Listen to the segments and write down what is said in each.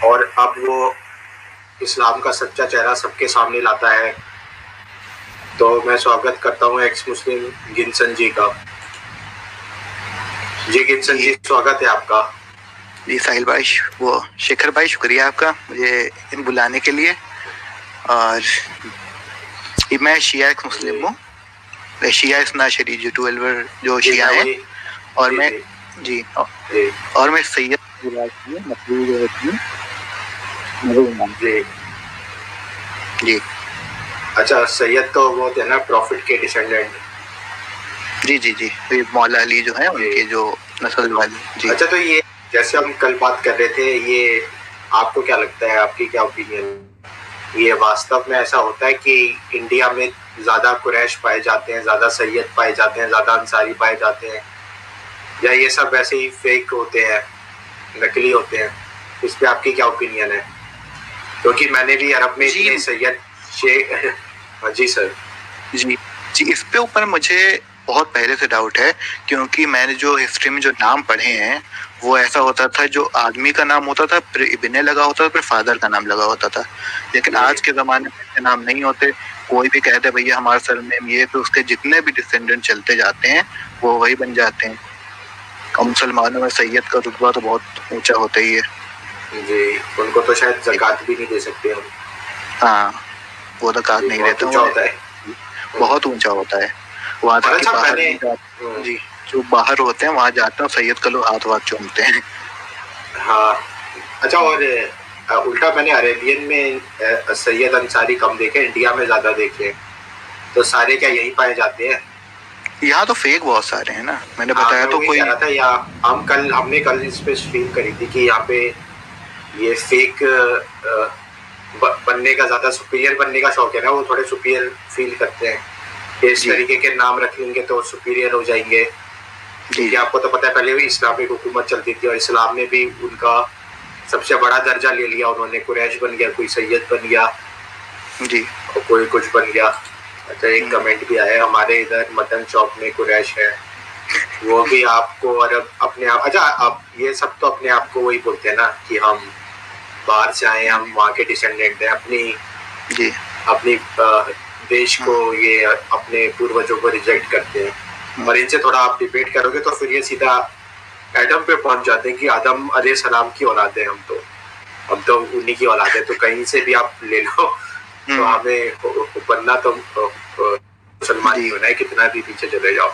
اور اب وہ اسلام کا سچا چہرہ سب کے سامنے لاتا ہے. تو میں سواگت کرتا ہوں ایکس مسلم گنسن جی کا. جی گنسن جی سواگت ہے آپ کا. جی ساحل بھائی، وہ شیکھر بھائی، شکریہ آپ کا مجھے بلانے کے لیے. اور میں شیعہ ایک مسلم ہوں، شیعہ اثنا عشری جو 12 جو شیعہ ہیں. اور میں جی اور میں سید جی جی اچھا، سید تو وہ تھے نا پروفٹ کے ڈسینڈنٹ. جی جی جی مولا علی جو ہیں ان کے جو نسل والی. جی اچھا، تو یہ جیسے ہم کل بات کر رہے تھے، یہ آپ کو کیا لگتا ہے، آپ کی کیا اوپینین، یہ واستو میں ایسا ہوتا ہے کہ انڈیا میں زیادہ قریش پائے جاتے ہیں، زیادہ سید پائے جاتے ہیں، زیادہ انصاری پائے جاتے ہیں، یا یہ سب ایسے ہی فیک ہوتے ہیں، نکلی ہوتے ہیں؟ اس پہ آپ کی کیا اوپینین ہے؟ کیونکہ میں نے بھی عرب میں اتنے سید جی سر. جی اس پہ اوپر مجھے بہت پہلے سے ڈاؤٹ ہے، کیونکہ میں نے جو ہسٹری میں جو نام پڑھے ہیں وہ ایسا ہوتا تھا، جو آدمی کا نام ہوتا تھا پھر ابن لگا ہوتا تھا، پھر فادر کا نام لگا ہوتا تھا. لیکن آج کے زمانے میں ایسے نام نہیں ہوتے. کوئی بھی کہتے بھیا ہمارا سرنیم یہ، پھر اس کے جتنے بھی ڈسینڈنٹ چلتے جاتے ہیں وہ وہی بن جاتے ہیں. اور مسلمانوں میں سید کا رتبہ تو بہت اونچا ہوتا ہی ہے. جی ان کو تو شاید زکوٰۃ بھی نہیں دے سکتے ہم. ہاں وہ زکوٰۃ نہیں بہت دیتا، اونچا ہوتا ہے. بہت اونچا ہوتا ہے. وہاں تک کہ باہر جی جو باہر ہوتے ہیں وہاں جاتے ہیں سید کا لوگ ہاتھ چومتے ہیں. ہاں اچھا، اور الٹا میں نے عربین میں سید انصاری کم دیکھے، انڈیا میں زیادہ دیکھے. تو سارے کیا یہی پائے جاتے ہیں؟ یہاں تو فیک بہت سارے ہیں نا، میں نے بتایا تو کوئی کہہ رہا تھا، یا ہم نے کل اس پہ اسٹریم کری تھی کہ یہاں پہ یہ فیک بننے کا، زیادہ سپیریئر بننے کا شوق ہے نا، وہ تھوڑے سپیریئر فیل کرتے ہیں کہ اس طریقے کے نام رکھ لیں گے تو سپیریئر ہو جائیں گے. کیونکہ آپ کو تو پتہ ہے پہلے بھی اسلامک حکومت چلتی تھی، اور اسلام نے بھی ان کا سب سے بڑا درجہ لے لیا. انہوں نے قریش بن گیا، کوئی سید بن گیا، جی اور کوئی کچھ بن گیا. اچھا، ایک کمنٹ بھی آیا ہمارے ادھر مٹن چوک میں قریش ہے، وہ بھی آپ کو اور اپنے آپ. اچھا، اب یہ سب تو اپنے آپ کو وہی بولتے ہیں نا کہ ہم باہر سے آئے، ہم وہاں کے ڈسینڈنٹ ہیں، اپنی دیش کو، یہ اپنے پوروجوں کو ریجیکٹ کرتے ہیں. اور ان سے تھوڑا آپ ڈیبیٹ کرو گے تو پھر یہ سیدھا ایڈم پہ پہنچ جاتے ہیں کہ آدم علیہ السلام کی اولاد ہے. ہم تو انہی کی اولاد ہے. تو کہیں سے بھی آپ لے لو، تو ہمیں بننا تو مسلمان ہی ہونا ہے، کتنا بھی پیچھے چلے جاؤ.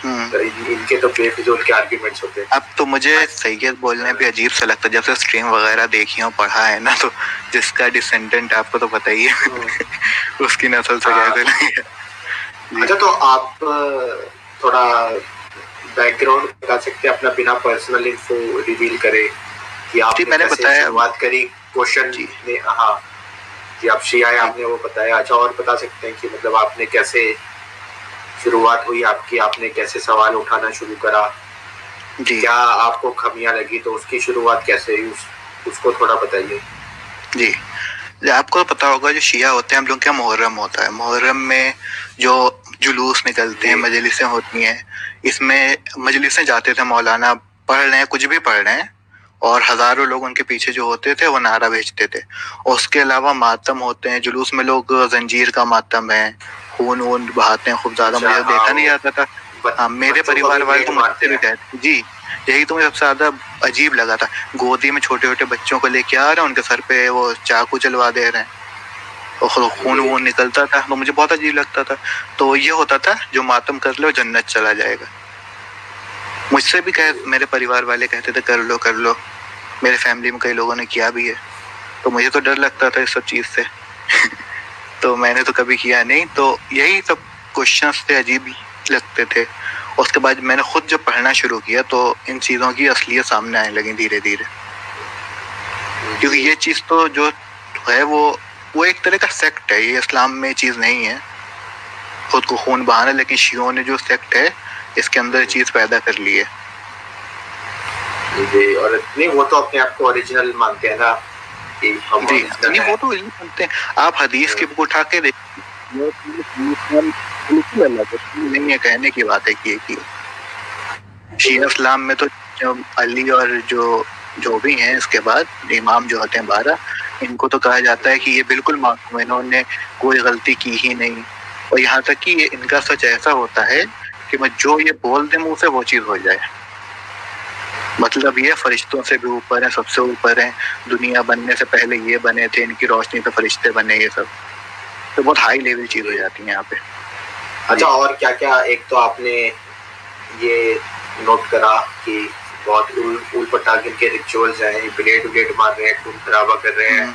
ان کے تو بے فضول کے آرگیومنٹس ہوتے ہیں. اب تو مجھے سید بولنے بھی عجیب سا لگتا ہے، جب سے اسٹریم وغیرہ دیکھی ہوں پڑھا ہے نا، تو جس کا ڈسینڈنٹ آپ کو تو پتہ ہی ہے اس کی نسل سے کیسے نہیں ہے. اچھا، تو آپ تھوڑا بیک گراؤنڈ بتا سکتے ہیں اپنا، بنا پرسنل انفو ریویل کرے کہ آپ نے کیسے شروعات کری کوشچن نے؟ ہاں جی، آپ شیعہ ہیں، آپ نے وہ بتایا. اچھا، اور بتا سکتے ہیں کہ مطلب آپ نے کیسے شروعات ہوئی آپ کی، آپ نے کیسے سوال اٹھانا شروع کرا، کیا آپ کو خمیاں لگی، تو اس کی شروعات کیسے ہوئی، اس کو تھوڑا بتائیے. جی آپ کو پتا ہوگا جو شیعہ ہوتے ہیں ہم لوگ کیا محرم ہوتا ہے، محرم میں جو جلوس نکلتے ہیں، مجلسیں ہوتی ہیں، اس میں مجلسیں جاتے تھے مولانا پڑھ رہے ہیں، کچھ بھی پڑھ رہے ہیں، اور ہزاروں لوگ ان کے پیچھے جو ہوتے تھے وہ نعرہ بھیجتے تھے. اور اس کے علاوہ ماتم ہوتے ہیں، جلوس میں لوگ زنجیر کا ماتم ہے، خون وون بہاتے ہیں خوب زیادہ. مجھے دیکھا نہیں جاتا تھا. ہاں میرے پریوار والے تو مجھ سے بھی کہتے جی یہی تو مجھے سب سے زیادہ عجیب لگا تھا. گودی میں چھوٹے چھوٹے بچوں کو لے کے آ رہے ہیں، ان کے سر پہ وہ چاقو چلوا دے رہے ہیں، اور خون وون نکلتا تھا. تو مجھے بہت عجیب لگتا تھا. تو یہ ہوتا تھا جو ماتم کر لے وہ جنت چلا جائے گا. مجھ سے بھی میرے پریوار والے کہتے تھے کر لو کر لو. میرے فیملی میں کئی لوگوں نے کیا بھی ہے. تو مجھے تو ڈر لگتا تھا اس سب چیز سے تو میں نے تو کبھی کیا نہیں. تو یہی سب کوشچنس تھے، عجیب لگتے تھے. اس کے بعد میں نے خود جب پڑھنا شروع کیا تو ان چیزوں کی اصلیت سامنے آنے لگی دھیرے دھیرے. کیونکہ یہ چیز تو جو ہے وہ ایک طرح کا سیکٹ ہے، یہ اسلام میں چیز نہیں ہے خود کو خون بہانا. لیکن شیعوں نے جو سیکٹ ہے اس کے اندر چیز پیدا کر لی ہے. جی، اور نہیں وہ تو اپنے آپ کو اوریجنل مانتے ہیں نا. جی نہیں وہ تو یہی سنتے ہیں. آپ حدیث کی بک اٹھا کے دیکھیں، نہیں ہے کہنے کی بات ہے کہ شیعہ اسلام میں تو علی اور جو جو بھی ہیں اس کے بعد امام جو ہوتے ہیں 12، ان کو تو کہا جاتا ہے کہ یہ بالکل معصوم ہے، انہوں نے کوئی غلطی کی ہی نہیں، اور یہاں تک کہ ان کا سچ ایسا ہوتا ہے کہ میں جو یہ بول دیں منہ سے وہ چیز ہو جائے. مطلب یہ فرشتوں سے بھی اوپر ہیں، سب سے اوپر ہیں، دنیا بننے سے پہلے یہ بنے تھے، ان کی روشنی پہ فرشتے بنے، یہ سب تو بہت ہائی لیول چیز ہو جاتی ہے یہاں پہ. اچھا، اور کیا کیا، ایک تو آپ نے یہ نوٹ کرا کہ بہت اول پٹاخ کے ریچولز ہیں، بلیڈ مار رہے ہیں، خون خرابہ کر رہے ہیں.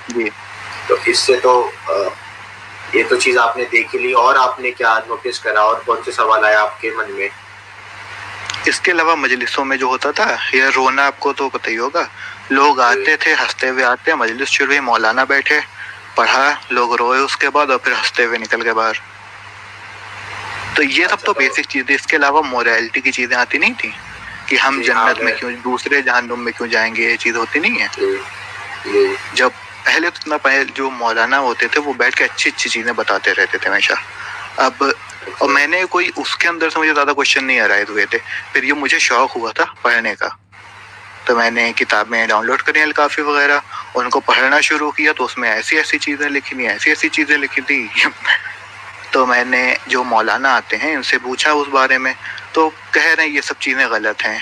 جی، تو اس سے تو یہ تو چیز آپ نے دیکھ لی، اور آپ نے کیا نوٹس کرا، اور کون سے سوال آیا آپ کے من میں؟ اس کے علاوہ مجلسوں میں جو ہوتا تھا یہ رونا، آپ کو تو پتہ ہی ہوگا، لوگ آتے تھے ہنستے ہوئے آتے، مجلس شروع ہوئی، مولانا بیٹھے، پڑھا، لوگ روئے اس کے بعد، اور پھر ہنستے ہوئے نکل گئے باہر. تو یہ سب تو بیسک چیزیں، اس کے علاوہ موریلٹی کی چیزیں آتی نہیں تھی کہ ہم جنت میں کیوں، دوسرے جہنم میں کیوں جائیں گے، یہ چیز ہوتی نہیں ہے. جب پہلے تو اتنا پہلے جو مولانا ہوتے تھے وہ بیٹھ کے اچھی اچھی چیزیں بتاتے رہتے تھے ہمیشہ. اب اور میں نے کوئی اس کے اندر سے مجھے زیادہ کوشچن نہیں ارائز ہوئے تھے. پھر یہ مجھے شوق ہوا تھا پڑھنے کا، تو میں نے کتابیں ڈاؤن لوڈ کری الکافی وغیرہ، ان کو پڑھنا شروع کیا، تو اس میں ایسی ایسی چیزیں لکھی تھی تو میں نے جو مولانا آتے ہیں ان سے پوچھا اس بارے میں، تو کہہ رہے ہیں یہ سب چیزیں غلط ہیں.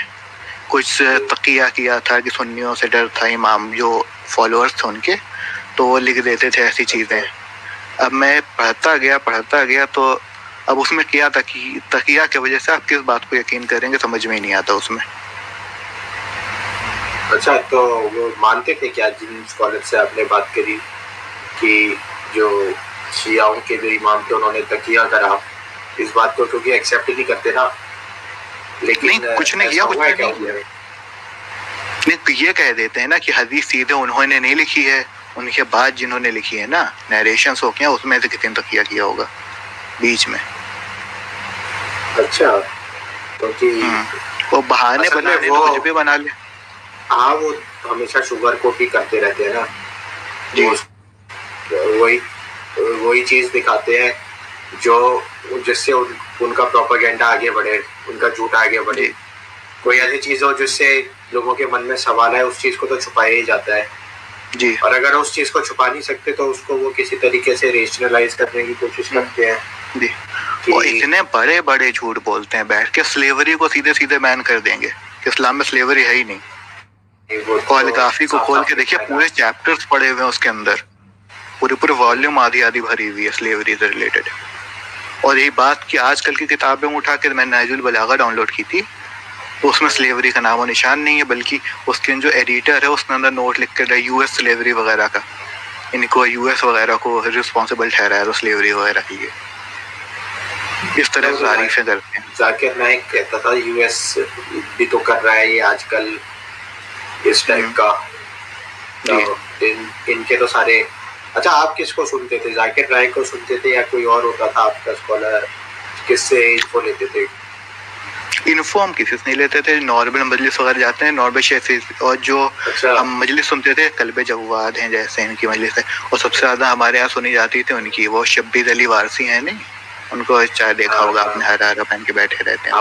کچھ تقیہ کیا تھا کہ سنیوں سے ڈر تھا، امام جو فالوورز تھے ان کے، تو وہ لکھ دیتے تھے ایسی چیزیں. اب میں پڑھتا گیا تو اب اس میں کیا تقیہ کی وجہ سے آپ کس بات کو یقین کریں گے سمجھ میں ہی نہیں آتا اس میں. اچھا، تو وہ مانتے تھے کیا جن اسکالر سے آپ نے بات کری کہ جو شیعوں کے جو امام تھے انہوں نے تقیہ کرا، اس بات کو کیونکہ ایکسیپٹ نہیں کرتے نا، لیکن نہیں کچھ نہیں کیا، یہ کہہ دیتے ہیں نا کہ حدیث سیدھے انہوں نے نہیں لکھی ہے، ان کے بعد جنہوں نے لکھی ہے نا نیریشنز ہو گیا، اس میں سے کتنے تقیہ کیا ہوگا بیچ میں. اچھا، وہ بہانے بنانے تو کچھ بھی بنا لے. ہاں، وہ ہمیشہ شوگر کو بھی کرتے رہتے ہیں نا، جی، وہی چیز دکھاتے ہیں جو جس سے ان کا پروپیگنڈا آگے بڑھے، ان کا جھوٹ آگے بڑھے. کوئی ایسی چیز ہو جس سے لوگوں کے من میں سوال ہے، اس چیز کو تو چھپایا ہی جاتا ہے. جی، اور اگر اس چیز کو چھپا نہیں سکتے تو اس کو وہ کسی طریقے سے ریشنلائز کرنے کی کوشش کرتے ہیں. جی، وہ اتنے بڑے بڑے جھوٹ بولتے ہیں بیٹھ کے، سلیوری کو سیدھے سیدھے بین کر دیں گے کہ اسلام میں سلیوری ہے ہی نہیں. کافی کو کھول کے دیکھیے، پورے چیپٹرز پڑے ہوئے ہیں اس کے اندر، پورے والیوم آدھی بھری ہوئی ہے سلیوری سے ریلیٹڈ. اور یہی بات کہ آج کل کی کتابیں اٹھا کے میں نہج البلاغہ ڈاؤن لوڈ کی تھی، تو اس میں سلیوری کا نام و نشان نہیں ہے، بلکہ اس کے جو ایڈیٹر ہے اس نے اندر نوٹ لکھ کے یو ایس سلیوری وغیرہ کا، ان کو یو ایس وغیرہ کو رسپانسبل ٹھہرایا تو سلیوری وغیرہ کی ہے. اس طرح سے تعریفیں کرتے ہیں. ذاکر نائک کہتا تھا یو ایس بھی تو کر رہا ہے یہ آج کل اس ٹائپ کا. ان کے تو سارے. اچھا، آپ کس کو سنتے تھے؟ ذاکر نائک کو سنتے تھے یا کوئی اور ہوتا تھا آپ کا اسکالر؟ کس سے انفو لیتے تھے؟ انفو ہم کسی سے نہیں لیتے تھے، نارمل مجلس وغیرہ جاتے ہیں نارمل شیخ، اور جو ہم مجلس سنتے تھے قلب جواد ہیں جیسے ان کی مجلس ہے، اور سب سے زیادہ ہمارے یہاں سنی جاتی تھی ان کی وہ شبیر علی وارسی ہیں نہیں، ان کو چاہے دیکھا ہوگا آپ نے، ہرا پہن کے بیٹھے رہتے ہیں.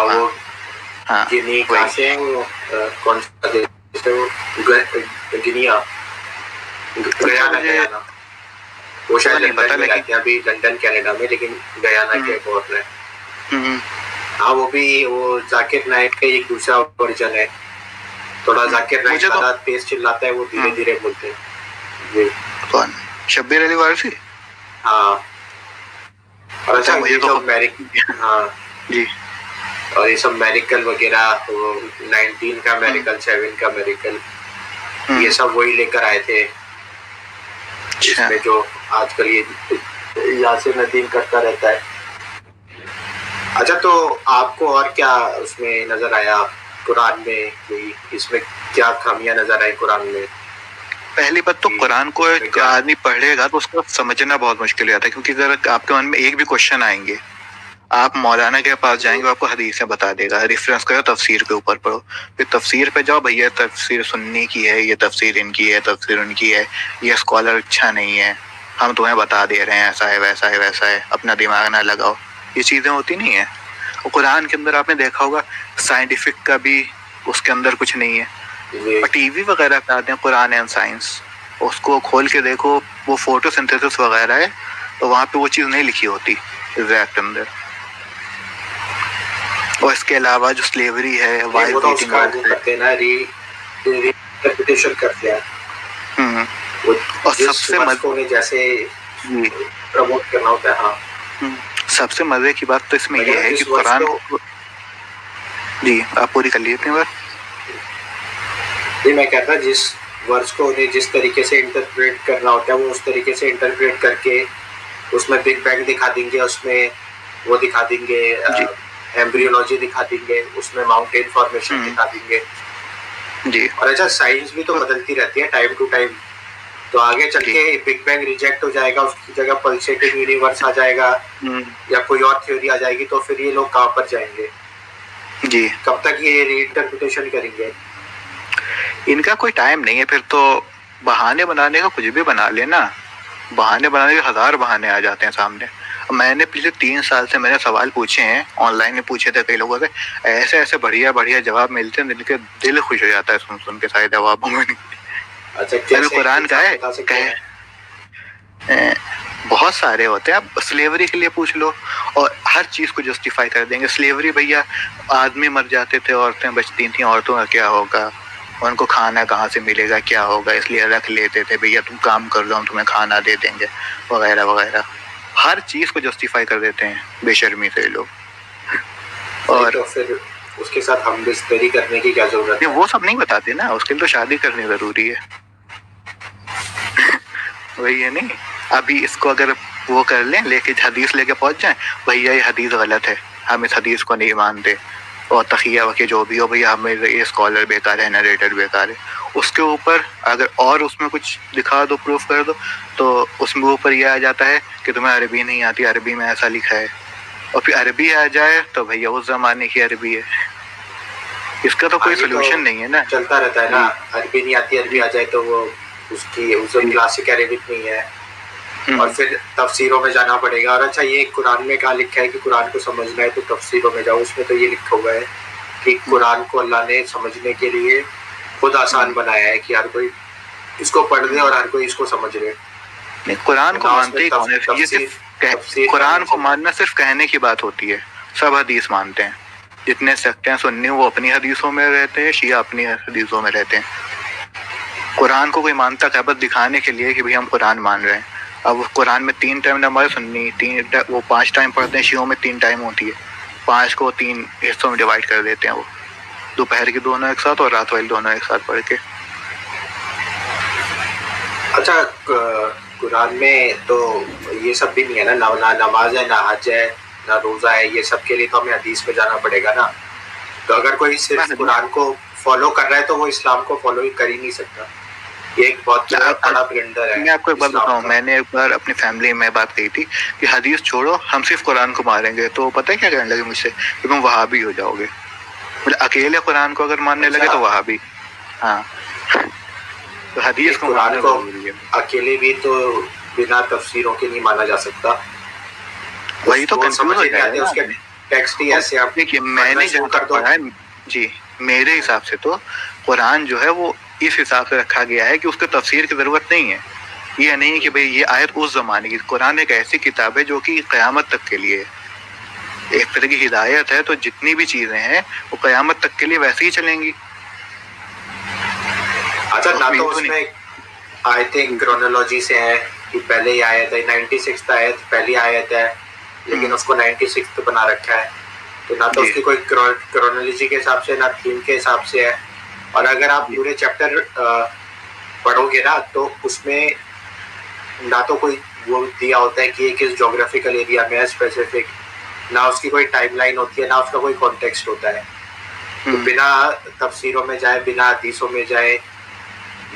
ہاں، کہاں سے ہیں وہ؟ کون سا دیش ہے وہ؟ گنیا، گیانا. وہ شاید لندن میں رہتے ہیں ابھی، لندن کینیڈا میں، لیکن گیانا کے بہت رہے. ہاں، وہ بھی وہ ذاکر نائک کا ایک دوسرا ورژن ہے. تھوڑا ذاکر نائک زیادہ تیز چلاتا ہے، وہ دھیرے دھیرے بولتے ہیں. کون؟ شبیر علی وارسی؟ ہاں. اور اچھا، مجھے تو ہاں جی، اور یہ سب میریکل وغیرہ، 19 کا میریکل، 7 کا میریکل، یہ سب وہی لے کر آئے تھے. اس میں جو آج کل یہ یاسر ندیم کرتا رہتا ہے. اچھا، تو آپ کو اور کیا اس میں نظر آیا قرآن میں؟ اس میں کیا خامیاں نظر آئی قرآن میں؟ پہلی بات تو قرآن کو آدمی پڑھے گا تو اس کو سمجھنا بہت مشکل ہوتا ہے، کیونکہ اگر آپ کے من میں ایک بھی کوشچن آئیں گے، آپ مولانا کے پاس جائیں گے، آپ کو حدیثیں بتا دے گا، ریفرنس کرو، تفسیر کے اوپر پڑھو، پھر تفسیر پہ جاؤ، بھیا تفسیر سنی کی ہے، یہ تفسیر ان کی ہے، تفسیر ان کی ہے، یہ اسکالر اچھا نہیں ہے، ہم تمہیں بتا دے رہے ہیں ایسا ہے ویسا ہے ویسا ہے، اپنا دماغ نہ لگاؤ، یہ چیزیں ہوتی نہیں ہیں. قرآن کے اندر آپ نے دیکھا ہوگا سائنٹیفک کا بھی اس کے اندر کچھ نہیں ہے، اور ٹی وی وغیرہ پہ آتے ہیں قرآن اینڈ سائنس، اس کو کھول کے دیکھو وہ فوٹو سنتھیسس وغیرہ ہے تو وہاں پہ وہ چیز نہیں لکھی ہوتی ایگزیکٹ اندر. اور اس کے علاوہ جو سلیوری ہے، وائلڈ بیٹنگ کرتے ہیں نا، ریپیٹیشن کرتے ہیں. اور سب سے جیسے پروموٹ کرنا ہوتا ہے. ہاں سب سے مزے کی بات تو اس میں یہ ہے کہ قرآن، جی آپ پوری کر لیجیے اپنی بات. جی میں کہتا جس ورڈس کو انہیں جس طریقے سے انٹرپریٹ کرنا ہوتا ہے وہ اس طریقے سے انٹرپریٹ کر کے اس میں بگ بینگ دکھا دیں گے، اس میں وہ دکھا دیں گے، ایمبریولوجی دکھا دیں گے، اس میں ماؤنٹین فارمیشن دکھا دیں گے. جی اور اچھا سائنس بھی تو بدلتی رہتی ہے ٹائم ٹو ٹائم، تو آگے چل کے بگ بینگ ریجیکٹ ہو جائے گا، اس کی جگہ پلسیٹنگ یونیورس آ جائے گا یا کوئی اور تھیوری آ جائے گی، تو پھر یہ لوگ کہاں پر جائیں گے؟ جی کب تک یہ ری انٹرپریٹیشن کریں گے؟ ان کا کوئی ٹائم نہیں ہے. پھر تو بہانے بنانے کا کچھ بھی بنا لینا، بہانے بنانے کے 1000 بہانے آ جاتے ہیں سامنے. میں نے پچھلے 3 سال سے میں نے سوال پوچھے ہیں، آن لائن پوچھے تھے کئی لوگوں سے، ایسے ایسے بڑھیا بڑھیا جواب ملتے ہیں، دل خوش ہو جاتا ہے سن کے سارے جوابوں میں. ابھی قرآن کا ہے بہت سارے ہوتے ہیں. آپ سلیوری کے لیے پوچھ لو اور ہر چیز کو جسٹیفائی کر دیں گے. سلیوری بھیا آدمی مر جاتے تھے، عورتیں بچتی تھیں، عورتوں کا کیا ہوگا، ان کو کھانا کہاں سے ملے گا، کیا ہوگا، اس لیے رکھ لیتے تھے بھیا تم کام کر دو ہم تمہیں کھانا دے دیں گے وغیرہ وغیرہ. ہر چیز کو جسٹیفائی کر دیتے ہیں بے شرمی سے لوگ. اور پھر اس کے ساتھ ہم بستری کرنے کی کیا ضرورت ہے؟ وہ سب نہیں بتاتے نا، اس کے لیے تو شادی کرنی ضروری ہے. وہی ہے نہیں. ابھی اس کو اگر وہ کر لیں، لے کے حدیث لے کے پہنچ جائیں، بھیا یہ حدیث غلط ہے، ہم اس حدیث کو نہیں مانتے، اور تقیہ وقیہ جو بھی ہو بھیا ہمیں یہ اسکالر بیکار ہے، نریٹر بیکار ہے. اس کے اوپر اگر اور اس میں کچھ دکھا دو، پروف کر دو، تو اس میں اوپر یہ آ جاتا ہے کہ تمہیں عربی نہیں آتی، عربی میں ایسا لکھا ہے. اور پھر عربی آ جائے تو بھیا اس زمانے کی عربی ہے. اس کا تو کوئی سولوشن نہیں ہے نا. چلتا رہتا ہے نا، عربی نہیں آتی، عربی آ جائے تو وہ اس کی کلاسک عربک نہیں ہے، اور پھر تفسیروں میں جانا پڑے گا. اور اچھا یہ قرآن میں کہاں لکھا ہے کہ قرآن کو سمجھنا ہے تو تفسیروں میں جاؤ؟ اس میں تو یہ لکھا ہوا ہے کہ قرآن کو اللہ نے سمجھنے کے لیے خود آسان بنایا ہے کہ ہر کوئی اس کو پڑھ لے اور ہر کوئی اس کو سمجھ لے. قرآن کو مانتے ہی کون ہے؟ یہ صرف قرآن کو ماننا صرف کہنے کی بات ہوتی ہے. سب حدیث مانتے ہیں، جتنے سکتے ہیں سنی وہ اپنی حدیثوں میں رہتے ہیں، شیعہ اپنی حدیثوں میں رہتے ہیں. قرآن کو کوئی مانتا ہے بس دکھانے کے لیے کہ بھئی ہم قرآن مان رہے ہیں. اب قرآن میں 3 ٹائم نماز سنی، وہ 5 ٹائم پڑھتے ہیں، شیعوں میں 3 ٹائم ہوتی ہے. 5 کو 3 حصوں میں ڈیوائڈ کر دیتے ہیں، وہ دوپہر کی دونوں ایک ساتھ اور رات والی دونوں ایک ساتھ پڑھ کے. اچھا قرآن میں تو یہ سب بھی نہیں ہے نا، نہ نماز ہے، نہ حج ہے، نہ روزہ ہے. یہ سب کے لیے تو ہمیں حدیث پہ جانا پڑے گا نا. تو اگر کوئی صرف قرآن کو فالو کر رہا ہے تو وہ اسلام کو فالو ہی کر ہی نہیں سکتا. یہ ایک بہت بڑا بلنڈر ہے. میں آپ کو ایک بات بتاؤں، میں نے ایک بار اپنی فیملی میں بات کہی تھی کہ حدیث چھوڑو، ہم صرف قرآن کو مانیں گے. تو پتہ ہے کیا کہنے لگے مجھ سے کہ تم وہابی ہو جاؤ گے. مطلب اکیلے قرآن کو اگر ماننے لگے تو وہابی. ہاں تو حدیث کو قرآن کو اکیلے بھی تو بنا تفسیروں کے نہیں مانا جا سکتا. وہی تو کنفیوز ہو جائے گا. اس کے ٹیکسٹ ہی ایسے آپ دیکھیے میں نے جہاں تک پڑھا ہے، جی میرے حساب سے تو قرآن جو ہے وہ اس حساب سے رکھا گیا ہے کہ اس کو تفسیر کی ضرورت نہیں ہے. یہ نہیں کہ بھئی یہ آیت اس زمانے کی. قرآن ایک ایسی کتاب ہے جو کہ قیامت تک کے لیے ایک طرح کی ہدایت ہے. تو جتنی بھی چیزیں ہیں وہ قیامت تک کے لیے ویسے ہی چلیں گی. اچھا نہ تو اس میں آیتیں کرونالوجی سے ہیں کہ پہلے ہی آیت ہے، 96 آیت پہلی آیت ہے لیکن اس کو 96 بنا رکھا ہے. تو نہ تو اس کی کوئی کرونالوجی کے حساب سے، نہ تھیم کے حساب سے ہے. اور اگر آپ پورے چیپٹر پڑھو گے نا تو اس میں نہ تو کوئی وہ دیا ہوتا ہے کہ یہ کس جغرافیکل ایریا میں ہے اسپیسیفک، نہ اس کی کوئی ٹائم لائن ہوتی ہے، نہ اس کا کوئی کانٹیکسٹ ہوتا ہے. تو بنا تفسیروں میں جائے، بنا حدیثوں میں جائے،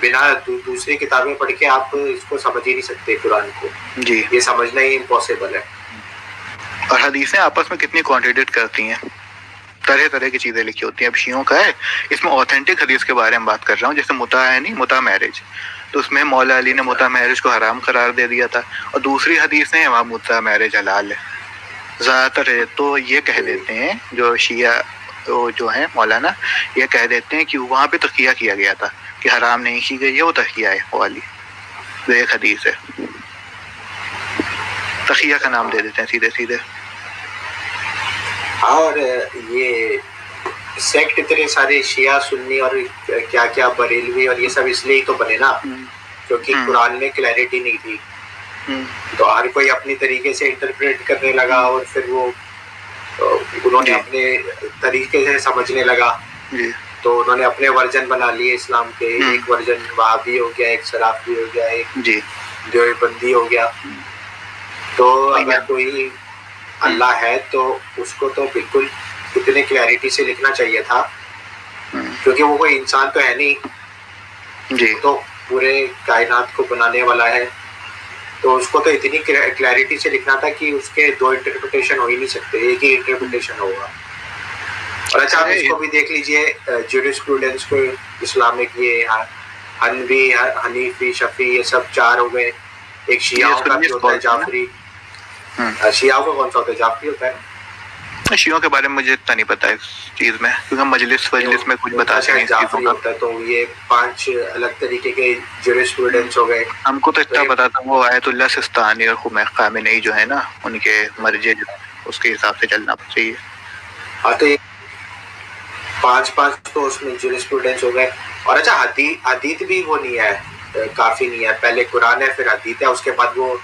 بنا دوسری کتابیں پڑھ کے آپ اس کو سمجھ ہی نہیں سکتے قرآن کو. جی یہ سمجھنا ہی امپاسبل ہے. اور حدیثیں آپس میں کتنی کانٹریڈکٹ کرتی ہیں، طرح طرح کی چیزیں لکھی ہوتی ہیں. اب شیعوں کا ہے، اس میں اوتھینٹک حدیث کے بارے میں بات کر رہا ہوں. جیسے متع ہے نہیں، متع میرج، تو اس میں مولا علی نے متع میرج کو حرام قرار دے دیا تھا. اور دوسری حدیث ہے وہاں متع میرج حلال ہے. زیادہ تر تو یہ کہہ دیتے ہیں جو شیعہ وہ جو ہیں مولانا یہ کہہ دیتے ہیں کہ وہاں پہ تقیہ کیا گیا تھا کہ حرام نہیں کی گئی ہے، وہ تقیہ ہے وہ والی جو ایک حدیث ہے، تقیہ کا نام دے دیتے ہیں سیدھے سیدھے. اور یہ سیکٹ اتنے سارے شیعہ سنی اور کیا کیا بریلوی اور یہ سب اس لیے ہی تو بنے نا کیونکہ قرآن میں کلیئرٹی نہیں تھی، تو ہر کوئی اپنی طریقے سے انٹرپریٹ کرنے لگا اور پھر وہ انہوں نے اپنے طریقے سے سمجھنے لگا، تو انہوں نے اپنے ورژن بنا لیے اسلام کے. ایک ورژن وہابی ہو گیا، ایک سرافی ہو گیا، ایک دیوبندی ہو گیا. تو اگر کوئی اللہ ہے تو اس کو تو بالکل اتنے کلیئرٹی سے لکھنا چاہیے تھا، کیونکہ وہ کوئی انسان تو ہے نہیں، تو پورے کائنات کو بنانے والا ہے، تو اس کو تو اتنی کلیئرٹی سے لکھنا تھا کہ اس کے دو انٹرپریٹیشن ہو ہی نہیں سکتے، ایک ہی انٹرپریٹیشن ہوگا. اور اچھا آپ اس کو بھی دیکھ لیجئے جوریسپروڈنس کو، اسلامک یہ حنیفی شفیع یہ سب چار ہو گئے. ایک شیعوں کا بھی ہوتا ہے جعفری، شیعوں کا کون سا ہوتا ہے؟ جعفری ہوتا ہے. شیعوں کے بارے میں مجھے اتنا نہیں پتا اس چیز میں، کیونکہ مجلس میں کچھ بتاتے ہیں جعفری ہوتا ہے. تو یہ 5 الگ طریقے کے جوریسپروڈنس ہو گئے. ہم کو تو اتنا پتا تھا وہ آیت اللہ سستانی اور خامنئی جو ہے نا ان کے مرجع جو اس کے حساب سے چلنا چاہیے. ہاں تو 5 تو اس میں جوریسپروڈنس ہو گئے. اور اچھا حدیث بھی وہ نہیں ہے، کافی نہیں ہے. پہلے قرآن ہے پھر حدیث ہے، اس کے بعد وہ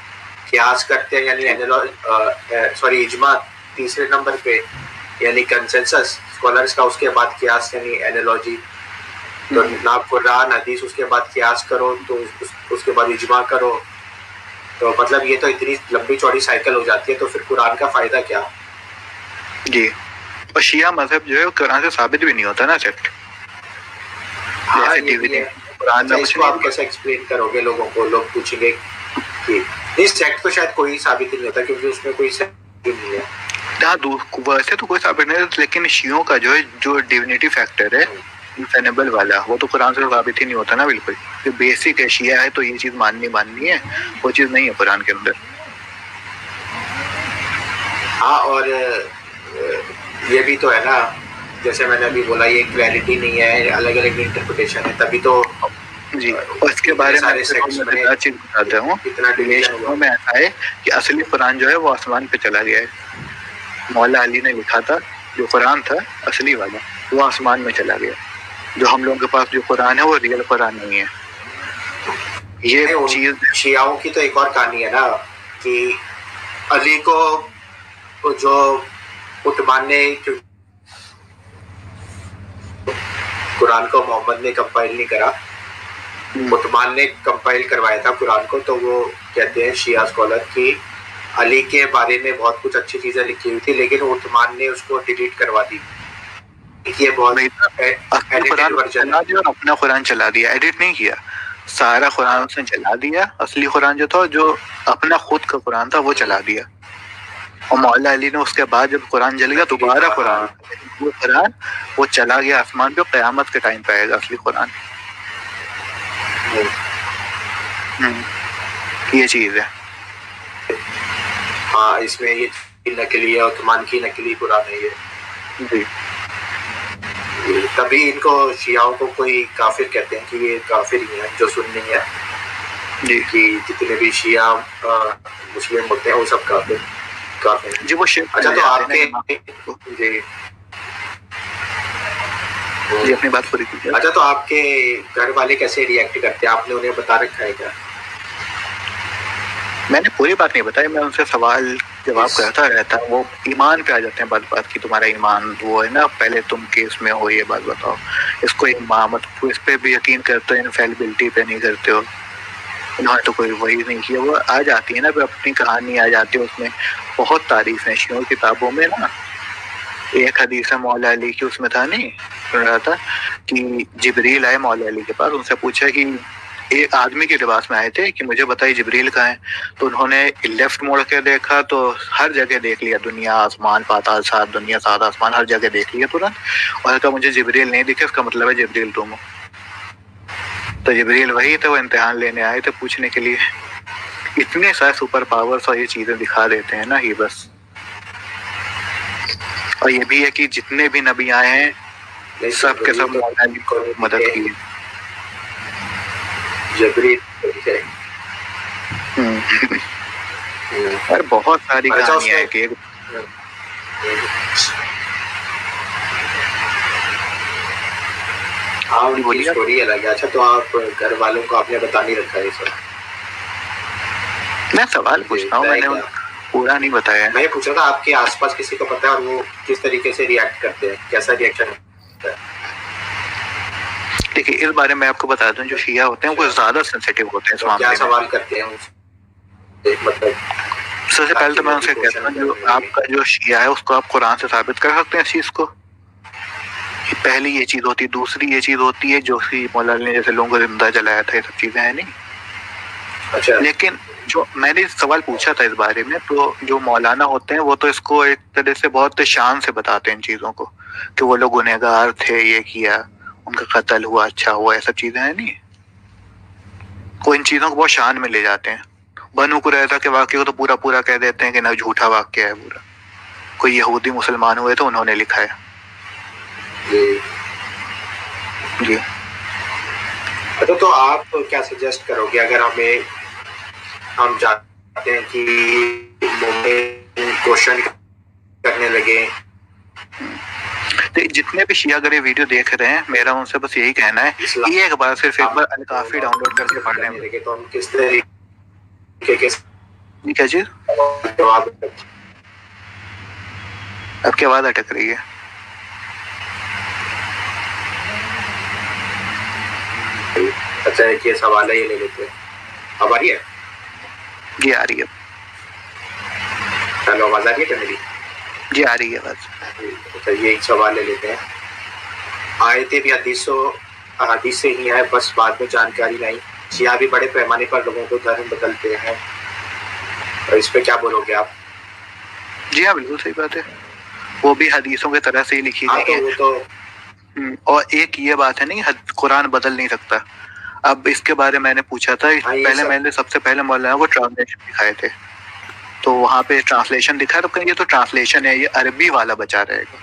قیاس کرتے ہیں، یعنی اجماع تیسرے نمبر پہ، یعنی کنسنسس اسکالرس کا. اس کے بعد قیاس یعنی اینالوجی. تو نہ قرآن حدیث اس کے بعد قیاس کرو تو اس کے بعد اجماع کرو، تو مطلب یہ تو اتنی لمبی چوڑی سائیکل ہو جاتی ہے، تو پھر قرآن کا فائدہ کیا؟ جی. اور شیعہ مذہب جو ہے وہ قرآن سے ثابت بھی نہیں ہوتا نا سیکٹ. اس کو آپ کیسے ایکسپلین کرو گے لوگوں کو؟ لوگ پوچھیں گے کہ اس سیکٹ تو شاید کوئی ثابت ہی نہیں ہوتا کیونکہ اس میں کوئی سیکٹ نہیں ہے. ہاں ویسے تو کوئی ثابت نہیں ہے، لیکن شیعوں کا جو ہے جو ڈیونیٹی فیکٹر ہے انفینیبل والا، وہ تو قرآن سے ثابت ہی نہیں ہوتا نا بالکل. بیسک ہے شیعہ ہے تو یہ چیز ماننی ہے، وہ چیز نہیں ہے قرآن کے اندر. ہاں اور یہ بھی تو ہے نا، جیسے میں نے ابھی بولا یہ کلیئرٹی نہیں ہے، الگ الگ انٹرپریٹیشن ہے، تبھی تو جی. اور اس کے بارے میں چیز بتاتا ہوں، ڈیویشنوں میں ایسا ہے کہ اصلی قرآن جو ہے وہ آسمان پہ چلا گیا ہے. مولا علی نے لکھا تھا جو قرآن تھا اصلی والا وہ آسمان میں چلا گیا. جو ہم لوگوں کے پاس جو قرآن ہے وہ ریئل قرآن نہیں ہے. یہ چیز شیعوں کی تو ایک اور کہانی ہے نا کہ علی کو جو عثمان نے قرآن کو محمد نے کمپائل نہیں کرا، عثمان نے کمپائل کروایا تھا قرآن کو. تو وہ کہتے ہیں شیعہ اسکالر کی علی کے بارے میں بہت کچھ اچھی چیزیں لکھی ہوئی تھی لیکن عثمان نے اس کو ڈیلیٹ کروا دی. یہ بہت ایڈیٹڈ ورژن ہے. اپنا قرآن چلا دیا، ایڈٹ نہیں کیا، سارا قرآن اس نے چلا دیا. اصلی قرآن جو تھا جو اپنا خود کا قرآن تھا وہ چلا دیا. اور مولا علی نے اس کے بعد جب قرآن جل گیا دوبارہ قرآن وہ چلا گیا آسمان پہ. قیامت کے ٹائم پہ آئے گا اصلی قرآن. یہ چیز ہے. ہاں اس میں یہ نقلی ہے، عثمان کی نقلی قرآن ہے یہ. جی. تبھی ان کو شیعوں کو کوئی کافر کہتے ہیں کہ یہ کافر ہی ہیں جو سنی ہے جی. کہ جتنے بھی شیعہ مسلم ہوتے ہیں وہ سب کافر ہیں. جی وہ اچھا تو آپ کے جی اپنی بات پوری کیجیے. اچھا تو آپ کے گھر والے کیسے ریئیکٹ کرتے ہیں؟ آپ نے انہیں بتا رکھا ہے کیا؟ میں نے پوری بات نہیں بتائی، میں ان سے سوال جواب کرتا رہتا. وہ ایمان پہ آ جاتے ہیں بات کی تمہارا ایمان وہ ہے نا، پہلے تم کیس میں ہو یہ بات بتاؤ. اس کو امامت اس پہ بھی یقین کرتے ہو، انفیلیبلٹی پہ نہیں کرتے ہو. انہوں نے تو کوئی وہی نہیں کیا. وہ آ جاتی ہے نا اپنی کہانی آ جاتی ہے، اس میں بہت تعریف ہے شیعوں کتابوں میں نا. ایک حدیث ہے مولا علی کی، اس میں تھا نہیں سن رہا تھا کہ جبریل آئے مولا علی کے پاس، ان سے پوچھا کہ ایک آدمی کے لباس میں آئے تھے کہ مجھے بتائیے جبریل کہاں ہے. تو انہوں نے لیفٹ موڑ کے دیکھا تو ہر جگہ دیکھ لیا، دنیا آسمان پاتال سات دنیا سات آسمان ہر جگہ دیکھ لیا ترنت. اور کہا مجھے جبریل نہیں دکھے، اس کا مطلب ہے جبریل تم ہو. تو جبریل وہی تھے، وہ امتحان لینے آئے تھے پوچھنے کے لیے. اتنے سارے سپر پاورز اور یہ چیزیں دکھا دیتے ہیں نا ہی بس. اور یہ بھی ہے کہ جتنے بھی نبی آئے ہیں سب کے سب مولا علی کو مدد کی جبری اور بہت ساری کہانیاں ہیں کہ ہاں ان کی اسٹوری الگ ہے. اچھا تو آپ گھر والوں کو آپ نے بتا نہیں رکھا ہے سر؟ میں سوال پوچھتا ہوں, میں نے پورا نہیں بتایا. میں یہ پوچھ رہا تھا آپ کے آس پاس کسی کو پتا ہے اور وہ کس طریقے سے ریئیکٹ کرتے ہیں, کیسا ریئیکشن ہوتا ہے؟ دیکھیے اس بارے میں آپ کو بتا دوں, جو شیعہ ہوتے ہیں وہ زیادہ سینسیٹیو ہوتے ہیں اس معاملے میں. کیا سوال کرتے ہیں مطلب سب سے پہلے تو میں ان سے کہتا ہوں جو آپ کا جو شیعہ ہے اس کو آپ قرآن سے ثابت کر سکتے ہیں اس چیز کو. پہلی یہ چیز ہوتی ہے. دوسری یہ چیز ہوتی ہے جو مولانا نے جیسے لوگوں کو زندہ جلایا تھا, یہ سب چیزیں ہیں نہیں. اچھا لیکن جو میں نے سوال پوچھا تھا اس بارے میں, تو جو مولانا ہوتے ہیں وہ تو اس کو ایک طرح سے بہت شان سے بتاتے ہیں ان چیزوں کو کہ وہ لوگ گنہگار تھے, یہ کیا, ان کا قتل ہوا, اچھا ہوا, یہ سب چیزیں ہیں نہیں. وہ ان چیزوں کو بہت شان میں لے جاتے ہیں. بنو قریظہ کے واقعے کو تو پورا پورا کہہ دیتے ہیں کہ نہ جھوٹا واقعہ ہے پورا, کوئی یہودی مسلمان ہوئے تو انہوں نے لکھا ہے. جی اچھا تو آپ کیا سجیسٹ کرو گے اگر ہم چاہتے ہیں کہ مومن کوشچن کرنے لگے؟ جتنے بھی شیعہ گرے ویڈیو دیکھ رہے ہیں میرا ان سے بس یہی کہنا ہے, یہ ایک بار صرف ایک بار الکافی ڈاؤن لوڈ کر کے پڑھ رہے ہیں. تو ہم کس طریقے کے کیا چیز آپ کی آواز اٹک رہی ہے. اچھا ایک یہ سوال ہے, یہ لے لیتے ہیں. اب آ رہی ہے؟ جی آ رہی ہے. ہیلو آواز آ رہی ہے کیا میری؟ جی آ رہی ہے آواز. اچھا یہ ایک سوال لے لیتے ہیں. آیتیں بھی حدیث سے ہی ہے, بس بعد میں جانکاری نہیں. شیعہ بھی بڑے پیمانے پر لوگوں کو دھرم بدلتے ہیں, اور اس پہ کیا بولو گے آپ؟ جی ہاں بالکل صحیح بات ہے, وہ بھی حدیثوں کی طرح سے ہی لکھی گئی ہے. اور ایک یہ بات ہے نہیں, قرآن بدل نہیں سکتا. اب اس کے بارے میں نے پوچھا تھا پہلے, میں نے سب سے پہلے مولانا کو ٹرانسلیشن دکھائے تھے, تو وہاں پہ ٹرانسلیشن دکھا تو یہ تو ٹرانسلیشن ہے, یہ عربی والا بچا رہے گا,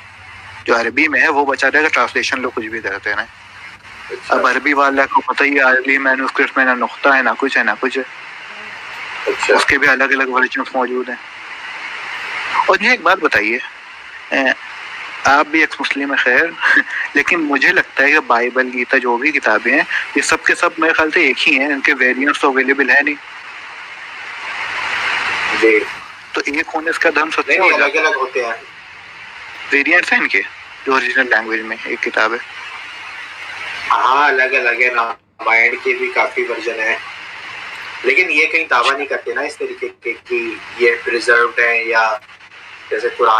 جو عربی میں ہے وہ بچا رہے گا, ٹرانسلیشن لوگ کچھ بھی کرتے ہیں. اب عربی والا کو پتہ ہی عربی مینوسکرپٹ میں نہ نقطہ ہے نہ کچھ ہے نہ کچھ ہے, اس کے بھی الگ الگ ورژنز موجود ہیں. اور یہ ایک بات بتائیے, آپ بھی ایکس مسلم خیر, لیکن مجھے لگتا ہے کہ بائبل گیتا جو بھی کتابیں ہیں یہ سب کے سب میرے خیال سے ایک ہی ہیں, ان کے ویریئنٹس تو اویلیبل ہے نہیں. تو ایک ہونے اس کا دھرم سچا ہو الگ الگ ہوتے ہیں, ویریئنٹس ہیں ان کے جو اوریجنل لینگویج میں ایک کتاب ہے. ہاں الگ الگ ہے, رامائن کے بھی کافی ورژن ہیں, لیکن یہ کہیں دعویٰ نہیں کرتے نا اس طریقے کے کہ یہ پریزروڈ ہیں, یا جیسے قرآن